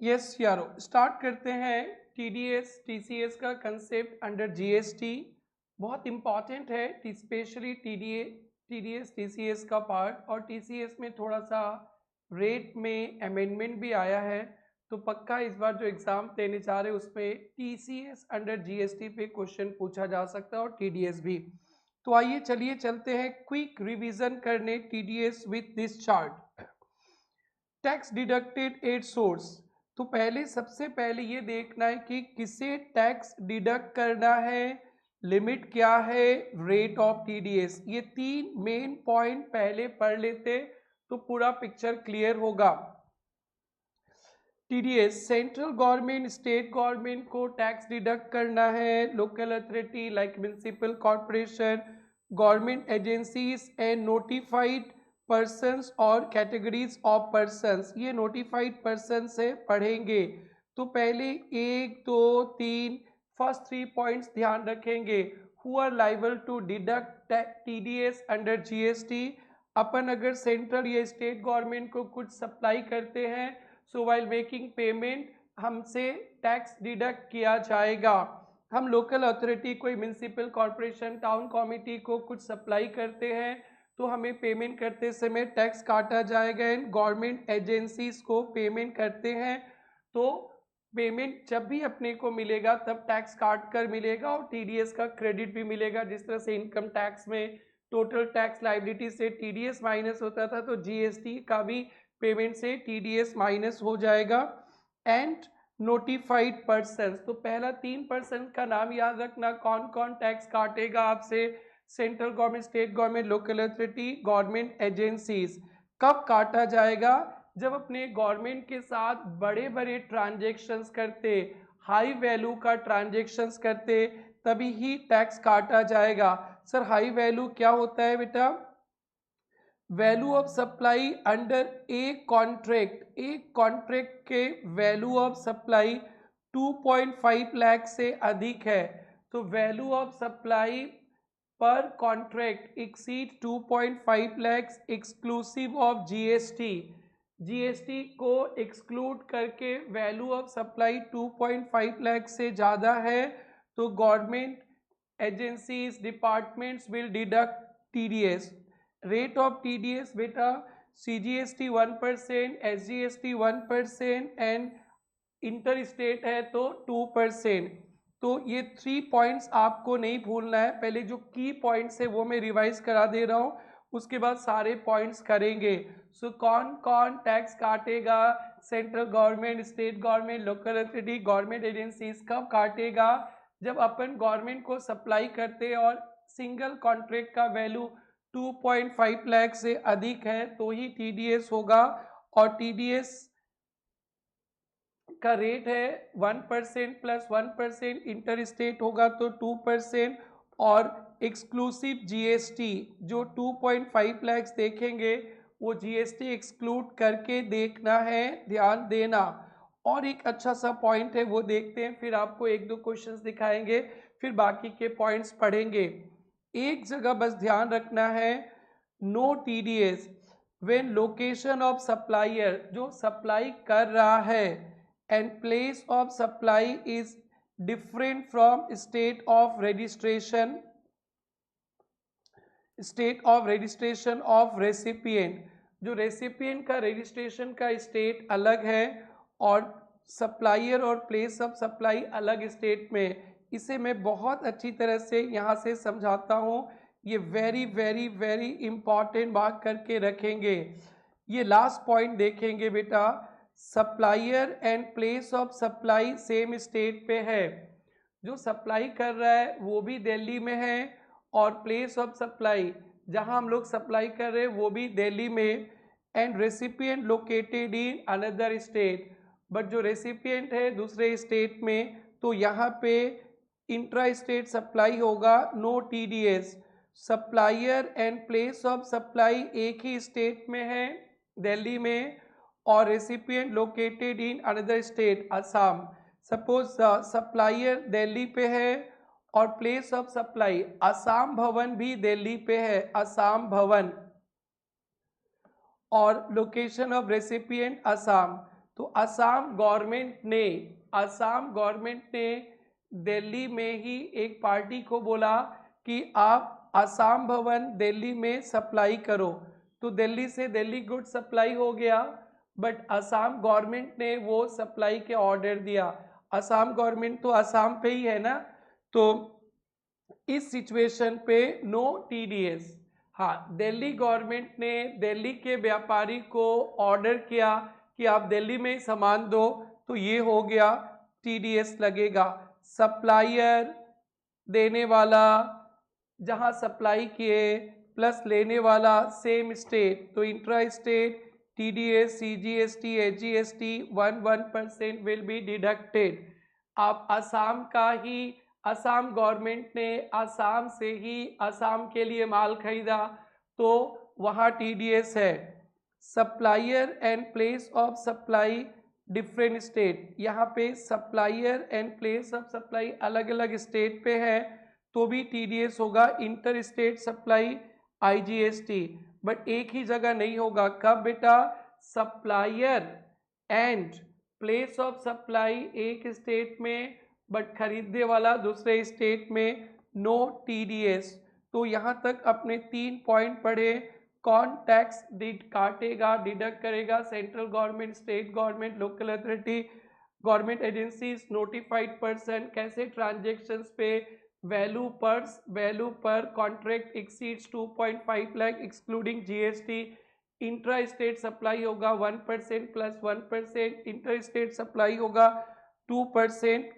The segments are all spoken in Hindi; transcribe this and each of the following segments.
यस यारो, स्टार्ट करते हैं। टीडीएस टीसीएस का कंसेप्ट अंडर जीएसटी बहुत इंपॉर्टेंट है, स्पेशली टीडीएस टीसीएस का पार्ट। और टीसीएस में थोड़ा सा रेट में अमेंडमेंट भी आया है, तो पक्का इस बार जो एग्जाम देने जा रहे हैं उसमें टीसीएस अंडर जीएसटी पे क्वेश्चन पूछा जा सकता है और टीडीएस भी। तो आइए चलिए चलते हैं क्विक रिवीजन करने TDS with this chart. Tax deducted at source. तो पहले सबसे पहले ये देखना है कि किसे टैक्स डिडक्ट करना है, लिमिट क्या है, रेट ऑफ टीडीएस। ये तीन मेन पॉइंट पहले पढ़ लेते तो पूरा पिक्चर क्लियर होगा। TDS, central government state government को टैक्स डिडक्ट करना है, local authority like municipal corporation, government agencies and notified persons और कैटेगरीज ऑफ पर्सन्स। ये नोटिफाइड पर्सन से पढ़ेंगे। तो पहले 1 2 3 फर्स्ट 3 पॉइंट्स ध्यान रखेंगे। Who are liable to deduct TDS under GST. अपन अगर सेंट्रल या स्टेट गवर्नमेंट को कुछ सप्लाई करते हैं, सो वाइल मेकिंग पेमेंट हमसे टैक्स डिडक्ट किया जाएगा। हम लोकल अथॉरिटी कोई म्युनिसिपल कॉर्पोरेशन टाउन कमिटी को कुछ सप्लाई करते हैं तो हमें पेमेंट करते समय टैक्स काटा जाएगा। एंड गवर्नमेंट एजेंसीज को पेमेंट करते हैं तो पेमेंट जब भी अपने को मिलेगा तब टैक्स काट कर मिलेगा और टीडीएस का क्रेडिट भी मिलेगा। जिस तरह से इनकम टैक्स में टोटल टैक्स लायबिलिटी से टीडीएस माइनस होता था, तो जीएसटी का भी पेमेंट से टीडीएस माइनस हो जाएगा। एंड नोटिफाइड पर्सन, तो पहला 3% का नाम याद रखना, कौन कौन टैक्स काटेगा आपसे। Central government, state government, local authority, government agencies. कब काटा जाएगा? जब अपने गवर्नमेंट के साथ बड़े बड़े ट्रांजेक्शन्स करते, हाई वैल्यू का ट्रांजेक्शन्स करते, तभी ही टैक्स काटा जाएगा। सर हाई वैल्यू क्या होता है बेटा? वैल्यू ऑफ सप्लाई अंडर एक कॉन्ट्रैक्ट के वैल्यू ऑफ सप्लाई 2.5 लाख से अधिक है तो वैल्यू ऑफ सप्लाई पर contract exceed 2.5 lakh exclusive of GST. GST को एक्सक्लूड करके वैल्यू ऑफ सप्लाई 2.5 लाख से ज़्यादा है तो government agencies departments will deduct TDS. Rate of TDS बेटा, CGST 1%, SGST 1% and inter state है तो 2%। तो ये 3 पॉइंट्स आपको नहीं भूलना है। पहले जो की पॉइंट्स है वो मैं रिवाइज करा दे रहा हूँ, उसके बाद सारे पॉइंट्स करेंगे। सो कौन कौन टैक्स काटेगा? Central government, state government, local authority, government agencies. कब काटेगा? जब अपन गवर्नमेंट को सप्लाई करते हैं और सिंगल कॉन्ट्रैक्ट का वैल्यू 2.5 लाख से अधिक है तो ही टीडीएस होगा। और टीडीएस का रेट है 1% प्लस 1%, इंटर स्टेट होगा तो 2%। और एक्सक्लूसिव जीएसटी जो 2.5 लाख देखेंगे वो जीएसटी एक्सक्लूड करके देखना है, ध्यान देना। और एक अच्छा सा पॉइंट है वो देखते हैं, फिर आपको 1-2 क्वेश्चंस दिखाएंगे, फिर बाकी के पॉइंट्स पढ़ेंगे। एक जगह बस ध्यान रखना है, no TDS when location of supplier, जो सप्लाई कर रहा है, and place of supply is different from state of registration of recipient. जो रेसिपिएंट का रजिस्ट्रेशन का स्टेट अलग है और सप्लायर और प्लेस ऑफ सप्लाई अलग स्टेट में। इसे मैं बहुत अच्छी तरह से यहाँ से समझाता हूँ, ये वेरी वेरी वेरी इंपॉर्टेंट बात करके रखेंगे। ये लास्ट पॉइंट देखेंगे बेटा, supplier and place of supply same state पे है। जो सप्लाई कर रहा है वो भी दिल्ली में है और प्लेस ऑफ सप्लाई जहां हम लोग सप्लाई कर रहे हैं वो भी दिल्ली में। And recipient located in another state, but जो रेसिपिएंट है दूसरे स्टेट में, तो यहाँ पे इंट्रा स्टेट सप्लाई होगा, no TDS. Supplier and place of supply एक ही स्टेट में है, दिल्ली में, और recipient located in another state, Assam. Suppose supplier Delhi पे है और प्लेस ऑफ सप्लाई असम भवन भी दिल्ली पे है, असम भवन, और लोकेशन ऑफ रेसिपिएंट असम। तो असम गवर्नमेंट ने दिल्ली में ही एक पार्टी को बोला कि आप असम भवन दिल्ली में सप्लाई करो, तो दिल्ली से दिल्ली गुड सप्लाई हो गया, बट असम गवर्नमेंट ने वो सप्लाई के ऑर्डर दिया। असम गवर्नमेंट तो असम पे ही है ना, तो इस सिचुएशन पे नो टीडीएस। हाँ, दिल्ली गवर्नमेंट ने दिल्ली के व्यापारी को ऑर्डर किया कि आप दिल्ली में सामान दो, तो ये हो गया, टीडीएस लगेगा। सप्लायर देने वाला जहां सप्लाई किए प्लस लेने वाला सेम स्टेट, तो intra state TDS CGST HGST 1% will be deducted. आप असम का ही, असम गवर्नमेंट ने असम से ही असम के लिए माल खरीदा तो वहाँ टीडीएस है। Supplier and place of supply different state, यहाँ पे supplier and place of supply अलग अलग स्टेट पे है तो भी टीडीएस होगा। Inter state supply IGST, but एक ही जगह नहीं होगा। कब बेटा? Supplier and place of supply एक स्टेट में बट खरीदने वाला दूसरे स्टेट में, नो टीडीएस। तो यहाँ तक अपने 3 पॉइंट पढ़े। कौन टैक्स काटेगा, डिडक्ट करेगा? Central government, state government, local authority, government agencies, notified person. कैसे? ट्रांजेक्शन्स पे वैल्यू पर contract exceeds 2.5 lakh excluding GST. Intra state supply होगा 1% प्लस 1%, इंटर स्टेट सप्लाई होगा 2%।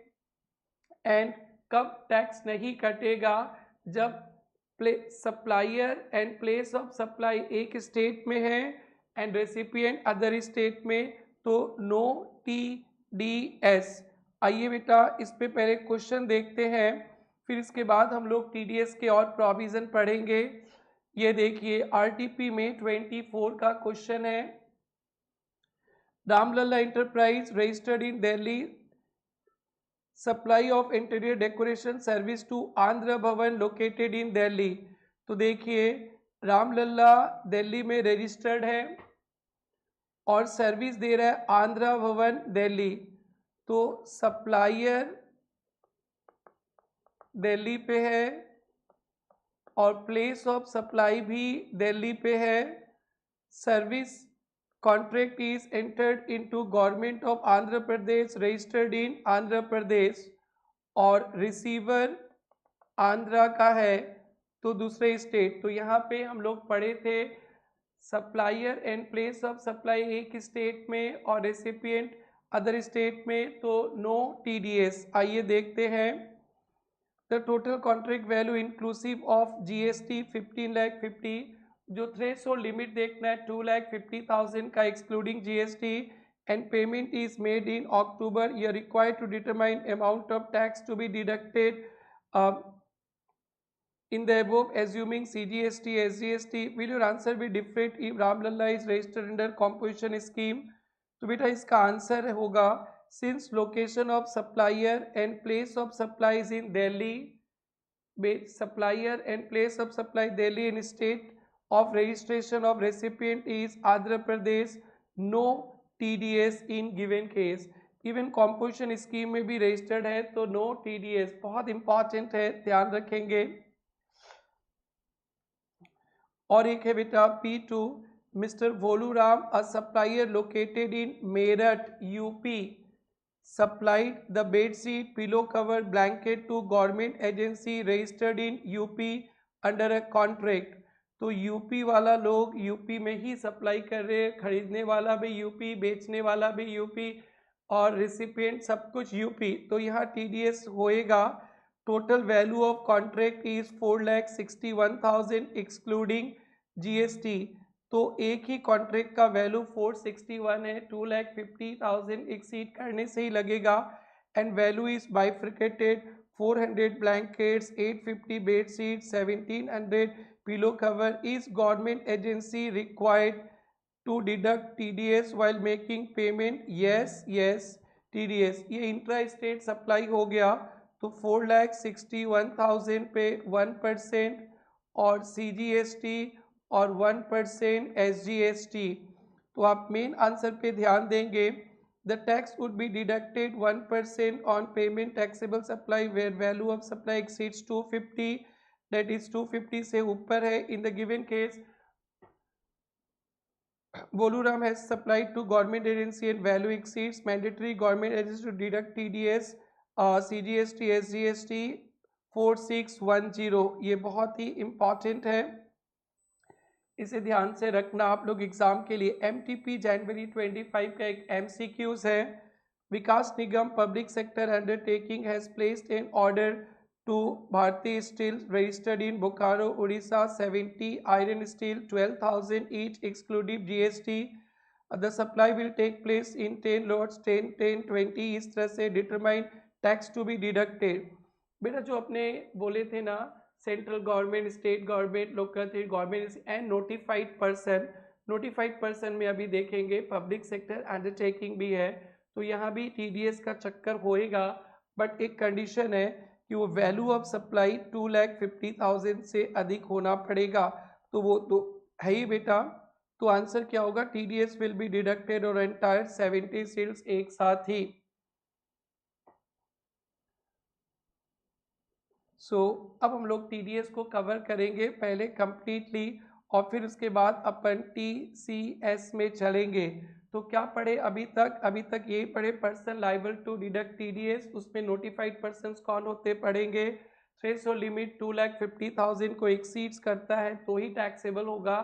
एंड कब टैक्स नहीं कटेगा? जब supplier and place of supply एक स्टेट में है एंड रेसिपिएंट अदर स्टेट में, तो नो टीडीएस। आइए बेटा इस पे पहले क्वेश्चन देखते हैं, फिर इसके बाद हम लोग टीडीएस के और प्रोविजन पढ़ेंगे। ये देखिए आरटीपी में 24 का क्वेश्चन है। Ramlala enterprise registered in Delhi, supply of interior decoration service to Andhra Bhavan located इन दिल्ली। तो देखिए रामलला दिल्ली में रजिस्टर्ड है और सर्विस दे रहा है आंध्र भवन दिल्ली, तो सप्लायर दिल्ली पे है और प्लेस ऑफ सप्लाई भी दिल्ली पे है। Service contract is entered into government of Andhra Pradesh, registered in Andhra Pradesh, और रिसीवर आंध्रा का है तो दूसरे स्टेट। तो यहाँ पे हम लोग पढ़े थे supplier and place of supply एक स्टेट में और रेसिपिएंट अदर स्टेट में, तो नो टीडीएस। आइए देखते हैं। The total contract value inclusive of GST 15,50,000, जो थ्रेशोल्ड लिमिट देखना है 2,50,000 का excluding GST, and payment is made in October. You are required to determine amount of tax to be deducted in the above assuming CGST SGST. will your answer be different if Ramlalla is registered under composition scheme? तो बेटा इसका आंसर होगा since location of supplier and place of supply is in Delhi, supplier and place of supply Delhi and state of registration of recipient is Andhra Pradesh, no TDS in given case. Even composition scheme में भी रजिस्टर्ड है तो नो टीडीएस। बहुत इंपॉर्टेंट है, ध्यान रखेंगे। और एक है बेटा P2, mister Bholuram a supplier located in Meerut UP supplied the bed sheet, pillow cover, blanket to government agency registered in UP under a contract। तो यूपी वाला लोग यूपी में ही सप्लाई कर रहे हैं, खरीदने वाला भी यूपी, बेचने वाला भी यूपी और रिसिपिएंट सब कुछ यूपी, तो यहाँ टीडीएस होएगा। Total value of contract is 4,61,000 excluding GST. तो एक ही कॉन्ट्रैक्ट का वैल्यू 461 है, 2,50,000 एक्सीड करने से ही लगेगा। And value is bifurcated, 400 blankets, 850 bed sheets, 1,700 pillow cover. Is government agency required to deduct TDS while making payment? Yes, TDS। ये इंट्रा स्टेट सप्लाई हो गया तो 4,61,000 पे 1% और CGST और 1% SGST। तो आप मेन आंसर पे ध्यान देंगे the tax would be deducted 1% on payment taxable supply where value of supply exceeds 250, that is 250 से ऊपर है. In the given case, Boluram has supplied to government agency and value exceeds mandatory government agency to deduct TDS, CGST, SGST 4610. ये बहुत ही इम्पॉर्टेंट है, इसे ध्यान से रखना आप लोग एग्जाम के लिए. MTP जनवरी 25 का एक MCQs है. Vikas Nigam public sector undertaking has placed an order to Bharti Steel registered in Bokaro, Odisha 70 iron steel 12,000 each exclusive GST. The supply will take place in 10 lots 10, 10, 20 इस तरह से determine tax to be deducted. बेटा जो अपने बोले थे ना central government, state government, local government and notified person में अभी देखेंगे पब्लिक सेक्टर अंडरटेकिंग भी है, तो यहाँ भी TDS का चक्कर होएगा, बट एक कंडीशन है कि वो वैल्यू ऑफ सप्लाई 2,50,000 से अधिक होना पड़ेगा. तो वो तो है ही बेटा. तो आंसर क्या होगा? TDS विल बी डिडक्टेड और एंटायर 70 सेल्स एक साथ ही. अब हम लोग TDS को कवर करेंगे पहले कंप्लीटली और फिर उसके बाद अपन TCS में चलेंगे. तो क्या पढ़े अभी तक यही पढ़े person liable to deduct TDS. उसमें नोटिफाइड पर्सन कौन होते पढ़ेंगे. थ्रेशोल्ड लिमिट 2,50,000 को एक्सीड्स करता है तो ही टैक्सेबल होगा.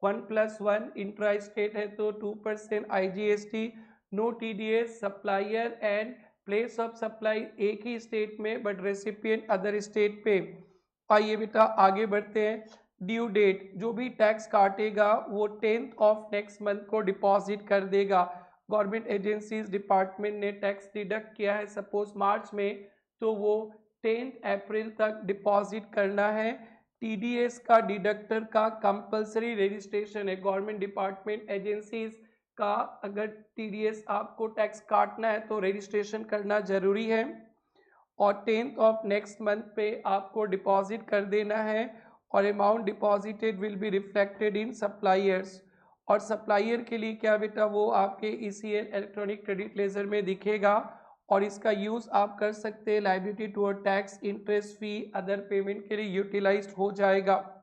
1+1 इंट्रा स्टेट है तो 2% IGST. No TDS supplier and place of supply एक ही स्टेट में बट रेसिपिएंट अदर स्टेट पे. आइए बेटा आगे बढ़ते हैं. ड्यू डेट, जो भी टैक्स काटेगा वो 10th ऑफ नेक्स्ट मंथ को डिपॉजिट कर देगा. गवर्नमेंट एजेंसीज डिपार्टमेंट ने टैक्स डिडक्ट किया है सपोज मार्च में, तो वो 10th अप्रैल तक डिपॉजिट करना है. TDS का डिडक्टर का कंपलसरी रजिस्ट्रेशन है. गवर्नमेंट डिपार्टमेंट एजेंसीज का अगर TDS आपको टैक्स काटना है तो रजिस्ट्रेशन करना जरूरी है और 10th ऑफ नेक्स्ट मंथ पे आपको डिपॉजिट कर देना है और amount deposited will be reflected in suppliers. और सप्लायर के लिए क्या बेटा, वो आपके ECL इलेक्ट्रॉनिक क्रेडिट लेजर में दिखेगा और इसका यूज़ आप कर सकते हैं लायबिलिटी टुवर्ड टैक्स, इंटरेस्ट, फी, अदर पेमेंट के लिए यूटिलाइज्ड हो जाएगा.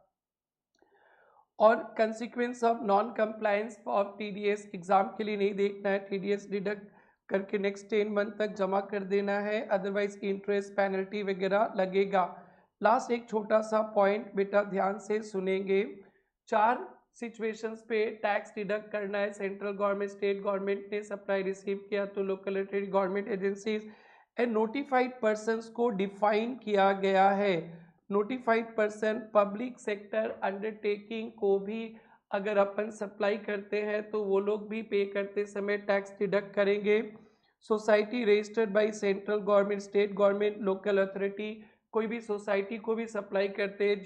और consequence of non compliance of TDS exam के लिए नहीं देखना है. TDS डिडक्ट करके नेक्स्ट 10 मंथ तक जमा कर देना है, अदरवाइज इंटरेस्ट पेनल्टी वगैरह लगेगा. लास्ट एक छोटा सा पॉइंट बेटा ध्यान से सुनेंगे. 4 सिचुएशंस पे टैक्स डिडक्ट करना है. सेंट्रल गवर्नमेंट, स्टेट गवर्नमेंट ने सप्लाई रिसीव किया तो local government agencies and notified persons को डिफाइन किया गया है. Notified person public sector undertaking को भी अगर अपन सप्लाई करते हैं तो वो लोग भी पे करते समय टैक्स डिडक्ट करेंगे. Society registered by central government, state government, local authority, कोई भी सोसाइटी को भी सप्लाई करते हैं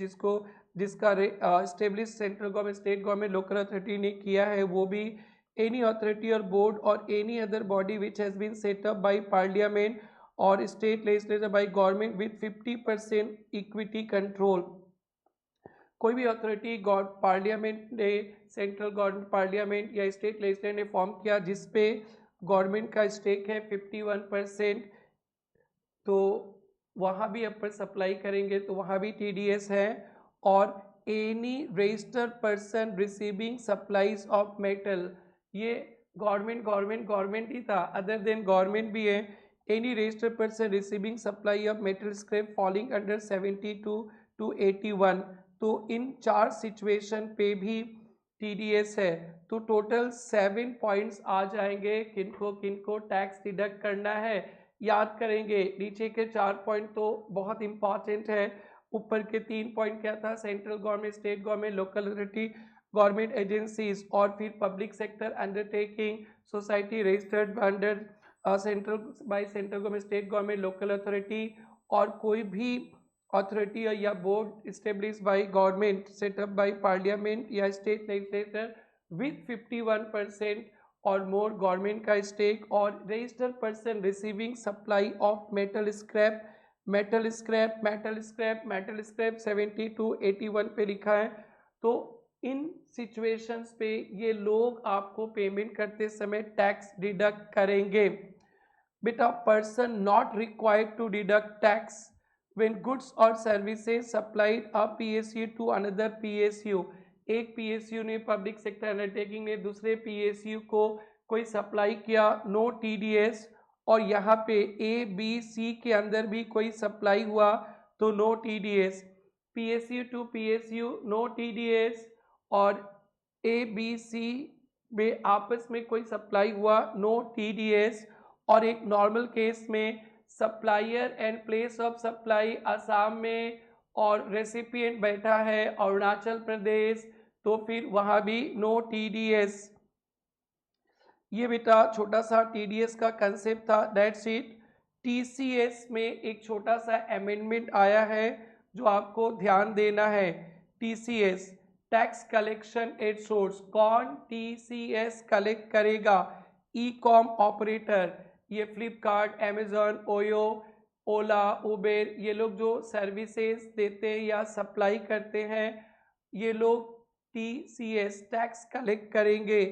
जिसका establish central government, state government, local authority ने किया है, वो भी एनी अथॉरिटी और बोर्ड और any other body which has been set up by parliament और state legislature by government with 50% equity control. कोई भी अथॉरिटी पार्लियामेंट ने, सेंट्रल गवर्नमेंट पार्लियामेंट या स्टेट लेजिस्लेचर ने फॉर्म किया जिसपे गवर्नमेंट का स्टेक है 51%, तो वहाँ भी अपन सप्लाई करेंगे तो वहाँ भी TDS है. और any registered person receiving supplies of metal, ये गवर्नमेंट ही था, अदर देन गवर्नमेंट भी है. Any registered person receiving supply of metal scrap falling under 72 to 81, तो इन 4 सिचुएशन पे भी TDS है. तो टोटल 7 पॉइंट्स आ जाएंगे किनको टैक्स डिडक्ट करना है. याद करेंगे नीचे के 4 पॉइंट तो बहुत इंपॉर्टेंट है, ऊपर के 3 पॉइंट क्या था, central government, state government, local authority, government agencies और फिर public sector undertaking, society registered under central government, state government, local authority और कोई भी अथॉरिटी या board establish by government, setup by parliament या स्टेट लेजिस्लेचर विथ 51% और मोर गवर्नमेंट का स्टेक. और registered person receiving supply of metal scrap 70 to 81 पे लिखा है. तो इन सिचुएशंस पे ये लोग आपको पेमेंट करते समय टैक्स डिडक्ट करेंगे। बेटा person not required to deduct tax when goods और services supplied a PSU to another PSU. एक पीएसयू ने, पब्लिक सेक्टर अंडरटेकिंग ने दूसरे पीएसयू को कोई सप्लाई किया, नो टीडीएस। और यहाँ पे ए बी सी के अंदर भी कोई सप्लाई हुआ तो no TDS. PSU to PSU no TDS, और ए बी सी में आपस में कोई सप्लाई हुआ नो टीडीएस। और एक नॉर्मल केस में supplier and place of supply Assam में और रेसिपिएंट बैठा है अरुणाचल प्रदेश, तो फिर वहाँ भी नो टीडीएस। ये बेटा छोटा सा टीडीएस का कंसेप्ट था, दैट्स इट। टीसीएस में एक छोटा सा अमेंडमेंट आया है जो आपको ध्यान देना है। TCS, tax collection at source. कौन टीसीएस कलेक्ट करेगा? ई कॉम ऑपरेटर। ये फ्लिपकार्ट, अमेजॉन, ओयो, ओला, उबेर, ये लोग जो सर्विसेज देते हैं या सप्लाई करते हैं, ये लोग टीसीएस टैक्स कलेक्ट करेंगे।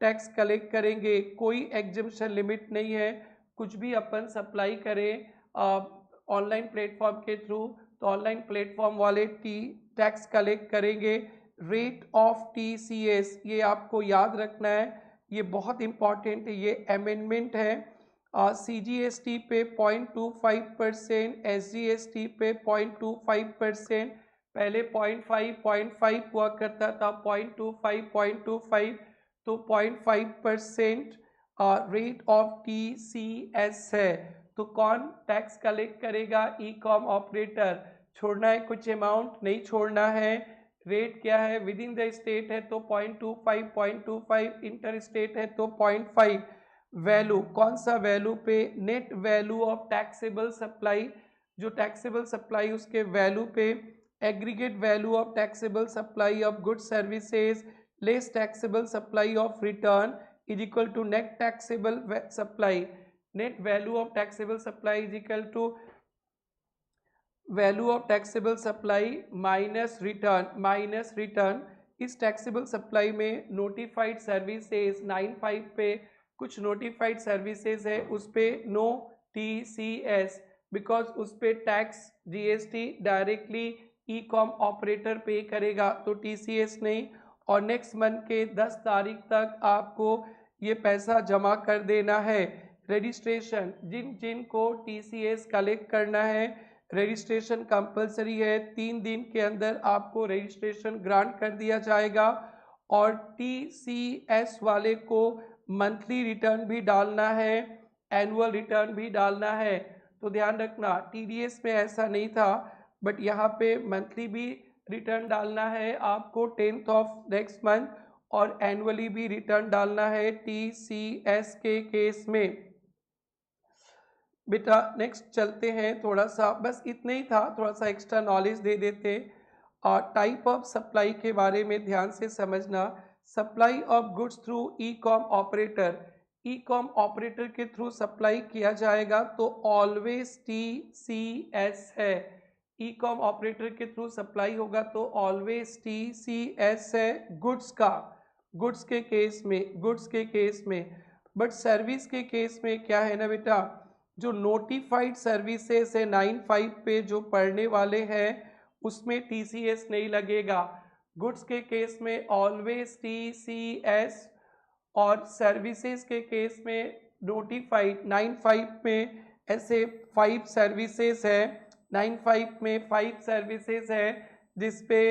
टैक्स कलेक्ट करेंगे, कोई एग्जिबिशन लिमिट नहीं है। कुछ भी अपन सप्लाई करें ऑनलाइन प्लेटफॉर्म के थ्रू, तो ऑनलाइन प्लेटफॉर्म वाले टैक्स कलेक्ट करेंगे। रेट ऑफ टीसीएस, ये आपको याद रखना है, ये बहुत इंपॉर्टेंट है, ये अमेंडमेंट है। सीजीएसटी पे 0.25%, एसजीएसटी पे 0.25%, पहले 0.5 हुआ करता था, 0.25 तो 0.5% रेट ऑफ टीसीएस है। तो कौन टैक्स कलेक्ट करेगा? ई कॉम ऑपरेटर। छोड़ना है कुछ अमाउंट? नहीं छोड़ना है। रेट क्या है? विद इन द स्टेट है तो 0.25, इंटर स्टेट है तो 0.5। वैल्यू, कौन सा वैल्यू पे? Net value of taxable supply, जो टैक्सेबल सप्लाई उसके वैल्यू पे। Aggregate value of taxable supply of goods services less taxable supply of return is equal to net taxable supply. Net value of taxable supply is equal to value of taxable supply minus return. इस टैक्सेबल सप्लाई में नोटिफाइड सर्विसेज 95 पे कुछ नोटिफाइड सर्विसेज है, उस पे नो टीसीएस, बिकॉज उस पे टैक्स जीएसटी डायरेक्टली ई कॉम ऑपरेटर पे करेगा, तो टीसीएस नहीं। और नेक्स्ट मंथ के 10 तारीख तक आपको ये पैसा जमा कर देना है। रजिस्ट्रेशन, जिन जिन को टीसीएस कलेक्ट करना है, रजिस्ट्रेशन कंपलसरी है। 3 दिन के अंदर आपको रजिस्ट्रेशन ग्रांट कर दिया जाएगा। और टीसीएस वाले को मंथली रिटर्न भी डालना है, एनुअल रिटर्न भी डालना है। तो ध्यान रखना, टीडीएस में ऐसा नहीं था, बट यहाँ पे मंथली भी रिटर्न डालना है आपको 10th ऑफ नेक्स्ट मंथ, और एनुअली भी रिटर्न डालना है टीसीएस के केस में। बेटा नेक्स्ट चलते हैं, थोड़ा सा बस इतना ही था, थोड़ा सा एक्स्ट्रा नॉलेज दे देते। टाइप ऑफ सप्लाई के बारे में ध्यान से समझना। Supply of goods through E com operator, e com operator के थ्रू सप्लाई किया जाएगा तो ऑलवेज टीसीएस है। ई कॉम ऑपरेटर के थ्रू सप्लाई होगा तो ऑलवेज टीसीएस है गुड्स का, गुड्स के केस में। बट सर्विस के केस में क्या है ना बेटा, जो नोटिफाइड सर्विसेज है 95 पे जो पढ़ने वाले हैं उसमें टीसीएस नहीं लगेगा। गुड्स के केस में ऑलवेज टीसीएस, और सर्विसेज के केस में नोटिफाइड 95 में ऐसे 5 सर्विसेज है, 95 में 5 सर्विसेज है जिसपे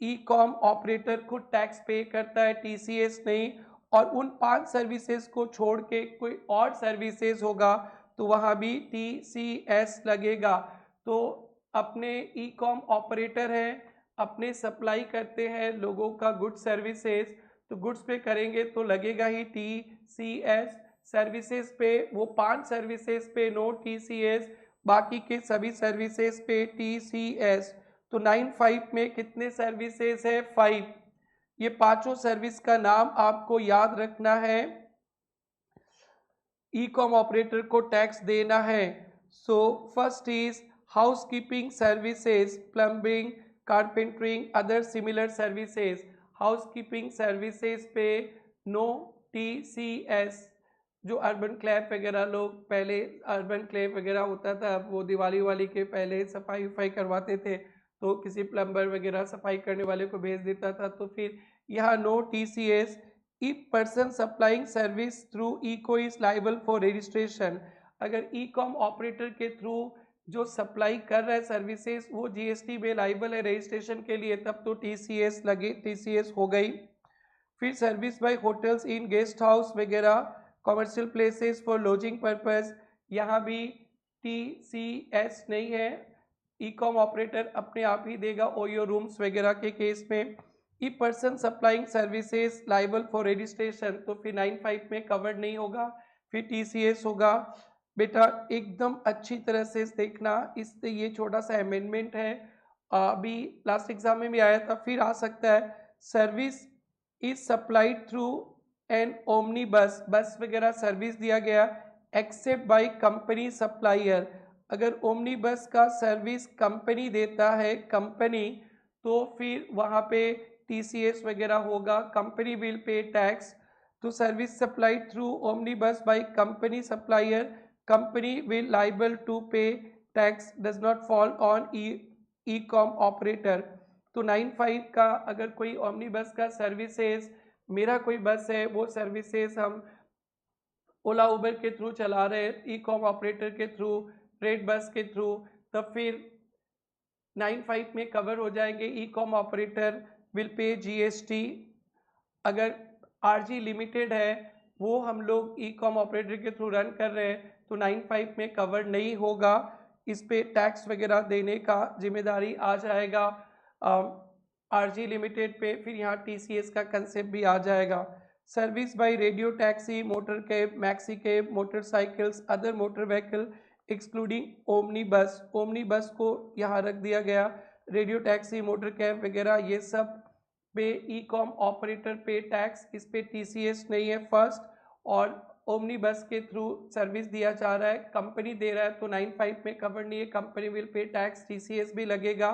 ई कॉम ऑपरेटर खुद टैक्स पे करता है, टीसीएस नहीं। और उन 5 सर्विसेज को छोड़ के कोई और सर्विसेज होगा तो वहाँ भी टीसीएस लगेगा। तो अपने ई कॉम ऑपरेटर हैं, अपने सप्लाई करते हैं लोगों का गुड सर्विसेज, तो गुड्स पे करेंगे तो लगेगा ही टीसीएस। सर्विसेज पे वो 5 सर्विसेज पे नो टीसीएस, बाकी के सभी सर्विसेज पे टीसीएस। तो 95 में कितने सर्विसेज है? 5। ये पांचों सर्विस का नाम आपको याद रखना है। ई कॉम ऑपरेटर को टैक्स देना है। So first is housekeeping services, plumbing, carpentering, other similar services. Housekeeping services पे नो TCS। जो अर्बन क्लैप वगैरह लोग पहले अर्बन क्लैप वगैरह होता था, वो दिवाली वाली के पहले सफाई वफाई करवाते थे तो किसी प्लम्बर वगैरह सफाई करने वाले को भेज देता था, तो फिर यहाँ no TCS। If person supplying service through ECO is liable for registration. अगर ई कॉम ऑपरेटर के थ्रू जो सप्लाई कर रहा है सर्विसेज वो GST में लाइबल है रजिस्ट्रेशन के लिए, तब तो TCS हो गई। फिर service by hotels in guest house वगैरह commercial places for lodging purpose, यहाँ भी TCS नहीं है, ई कॉम ऑपरेटर अपने आप ही देगा ओयो रूम्स वगैरह के केस में। E person supplying services liable for registration, तो फिर 95 में कवर्ड नहीं होगा, फिर TCS होगा। बेटा एकदम अच्छी तरह से देखना, इससे ये छोटा सा अमेंडमेंट है, अभी लास्ट एग्जाम में भी आया था, फिर आ सकता है। Service is supplied through an omni बस, बस वगैरह सर्विस दिया गया एक्सेप्ट बाय कंपनी सप्लायर। अगर ओमनी बस का सर्विस कंपनी देता है कंपनी, तो फिर वहाँ पे TCS वगैरह होगा, कंपनी विल पे टैक्स। तो service supplied through omni bus by company supplier, company will liable to pay tax, does not fall on e com operator. तो 95 का अगर कोई ओमनी बस का सर्विसेज, मेरा कोई बस है वो सर्विसेज हम ओला उबर के थ्रू चला रहे हैं, ई कॉम ऑपरेटर के थ्रू, रेड बस के थ्रू, तब फिर 95 में कवर हो जाएंगे। E com operator will pay GST। अगर RG लिमिटेड है वो हम लोग ई कॉम ऑपरेटर के थ्रू रन कर रहे हैं तो 95 में कवर नहीं होगा, इस पे टैक्स वगैरह देने का जिम्मेदारी आ जाएगा RG लिमिटेड पे। फिर यहाँ TCS का कंसेप्ट भी आ जाएगा। Service by radio taxi, motor cab, maxi cab, motorcycles, other motor vehicle excluding omni बस, ओमनी बस को यहाँ रख दिया गया, रेडियो टैक्सी, मोटर कैब वगैरह ये सब पे ई कॉम ऑपरेटर पे टैक्स, इस पे TCS नहीं है फर्स्ट। और ओमनी बस के थ्रू सर्विस दिया जा रहा है, कंपनी दे रहा है तो 95 में कवर नहीं है, company will pay tax, TCS भी लगेगा।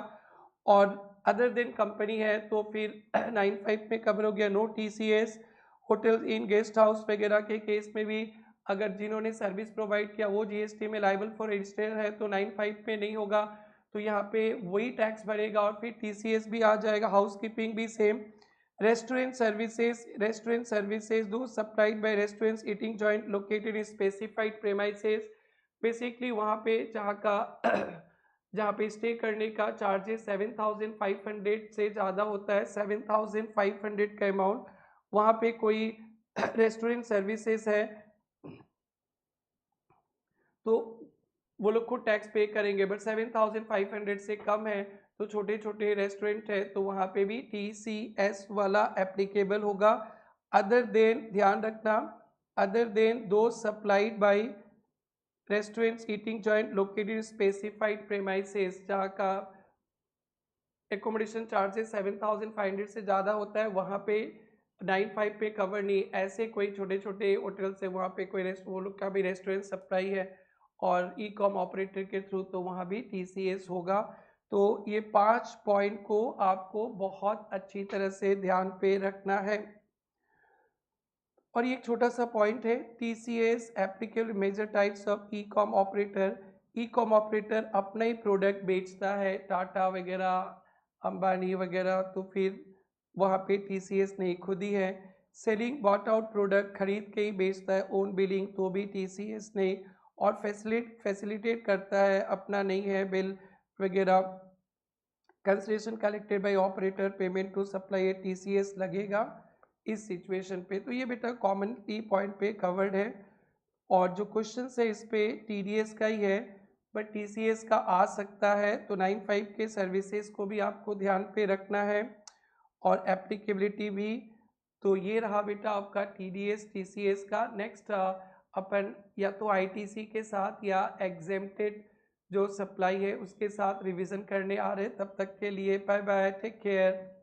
और अदर देन कंपनी है तो फिर 95 में कवर हो गया, no TCS। Hotel inn guest house वगैरह के केस में भी अगर जिन्होंने सर्विस प्रोवाइड किया वो GST में लाइबल फॉर रजिस्टर है तो 95 में नहीं होगा, तो यहाँ पे वही टैक्स भरेगा और फिर TCS भी आ जाएगा। हाउसकीपिंग भी सेम। रेस्टोरेंट सर्विसेज दो supplied by restaurants eating joint located in specified premises, basically वहाँ पे जहाँ पे स्टे करने का चार्जेस 7,500 से ज़्यादा होता है, 7,500 का अमाउंट, वहाँ पे कोई रेस्टोरेंट सर्विसेज है तो वो लोग खुद टैक्स पे करेंगे, बट 7,500 से कम है तो छोटे छोटे रेस्टोरेंट है तो वहाँ पे भी TCS वाला एप्लीकेबल होगा। अदर देन ध्यान रखना, अदर देन दो supplied by restaurants eating joint located specified premises, जहाँ का एकोमोडेशन चार्जेस 7,500 से ज़्यादा होता है वहाँ पे 95 पे कवर नहीं। ऐसे कोई छोटे छोटे होटल्स है वहाँ पे कोई वो लोग का भी रेस्टोरेंट सप्लाई है और ई कॉम ऑपरेटर के थ्रू तो वहाँ भी TCS होगा। तो ये 5 पॉइंट को आपको बहुत अच्छी तरह से ध्यान पे रखना है। और ये एक छोटा सा पॉइंट है, TCS applicable major types of e com operator. E com operator अपना ही प्रोडक्ट बेचता है, टाटा वगैरह, अंबानी वगैरह, तो फिर वहाँ पे TCS नहीं, खुद ही है। सेलिंग बॉट आउट प्रोडक्ट खरीद के ही बेचता है, ओन बिलिंग तो भी TCS नहीं। और फैसिलिटेट करता है, अपना नहीं है बिल वगैरह। Consideration collected by operator, payment to supply TCS लगेगा इस सिचुएशन पे। तो ये बेटा कॉमन की पॉइंट पे कवर्ड है और जो क्वेश्चन है इस पे TDS का ही है बट TCS का आ सकता है, तो 95 के सर्विसेज को भी आपको ध्यान पे रखना है और एप्लीकेबिलिटी भी। तो ये रहा बेटा आपका TDS TCS का। नेक्स्ट अपन या तो ITC के साथ या एग्जेम्प्टेड जो सप्लाई है उसके साथ रिवीजन करने आ रहे हैं। तब तक के लिए बाय बाय, टेक केयर।